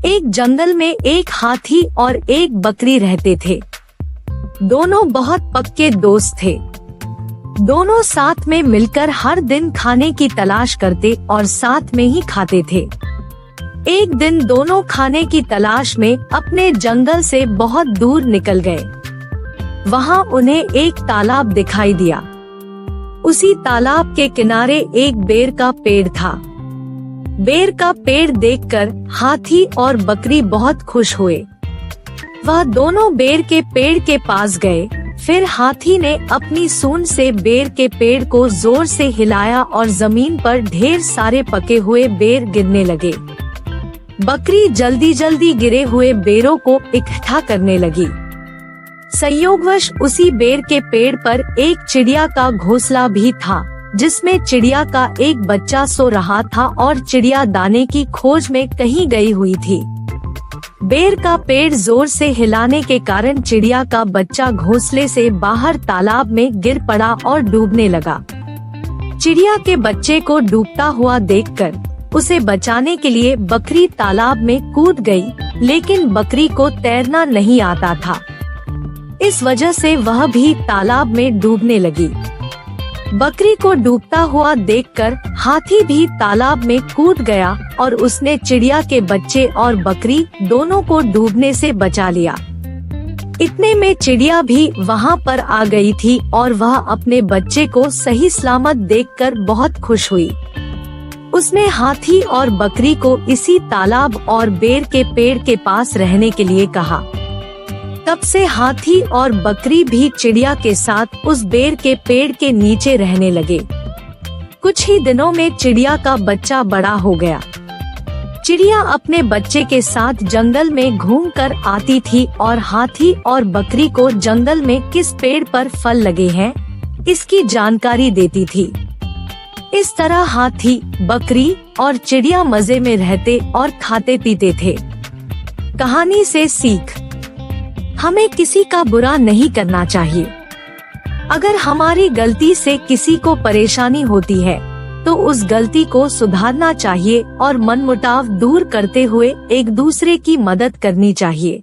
एक जंगल में एक हाथी और एक बकरी रहते थे। दोनों बहुत पक्के दोस्त थे। दोनों साथ में मिलकर हर दिन खाने की तलाश करते और साथ में ही खाते थे। एक दिन दोनों खाने की तलाश में अपने जंगल से बहुत दूर निकल गए। वहाँ उन्हें एक तालाब दिखाई दिया। उसी तालाब के किनारे एक बेर का पेड़ था। बेर का पेड़ देखकर हाथी और बकरी बहुत खुश हुए। वह दोनों बेर के पेड़ के पास गए। फिर हाथी ने अपनी सूंड से बेर के पेड़ को जोर से हिलाया और जमीन पर ढेर सारे पके हुए बेर गिरने लगे। बकरी जल्दी जल्दी गिरे हुए बेरों को इकट्ठा करने लगी। संयोगवश उसी बेर के पेड़ पर एक चिड़िया का घोंसला भी था, जिसमें चिड़िया का एक बच्चा सो रहा था और चिड़िया दाने की खोज में कहीं गई हुई थी। बेर का पेड़ जोर से हिलाने के कारण चिड़िया का बच्चा घोंसले से बाहर तालाब में गिर पड़ा और डूबने लगा। चिड़िया के बच्चे को डूबता हुआ देखकर उसे बचाने के लिए बकरी तालाब में कूद गई, लेकिन बकरी को तैरना नहीं आता था। इस वजह से वह भी तालाब में डूबने लगी। बकरी को डूबता हुआ देखकर हाथी भी तालाब में कूद गया और उसने चिड़िया के बच्चे और बकरी दोनों को डूबने से बचा लिया। इतने में चिड़िया भी वहाँ पर आ गई थी और वह अपने बच्चे को सही सलामत देखकर बहुत खुश हुई। उसने हाथी और बकरी को इसी तालाब और बेर के पेड़ के पास रहने के लिए कहा। तब से हाथी और बकरी भी चिड़िया के साथ उस बेर के पेड़ के नीचे रहने लगे। कुछ ही दिनों में चिड़िया का बच्चा बड़ा हो गया। चिड़िया अपने बच्चे के साथ जंगल में घूमकर आती थी और हाथी और बकरी को जंगल में किस पेड़ पर फल लगे हैं, इसकी जानकारी देती थी। इस तरह हाथी, बकरी और चिड़िया मजे में रहते और खाते पीते थे। कहानी से सीख: हमें किसी का बुरा नहीं करना चाहिए। अगर हमारी गलती से किसी को परेशानी होती है तो उस गलती को सुधारना चाहिए और मनमुटाव दूर करते हुए एक दूसरे की मदद करनी चाहिए।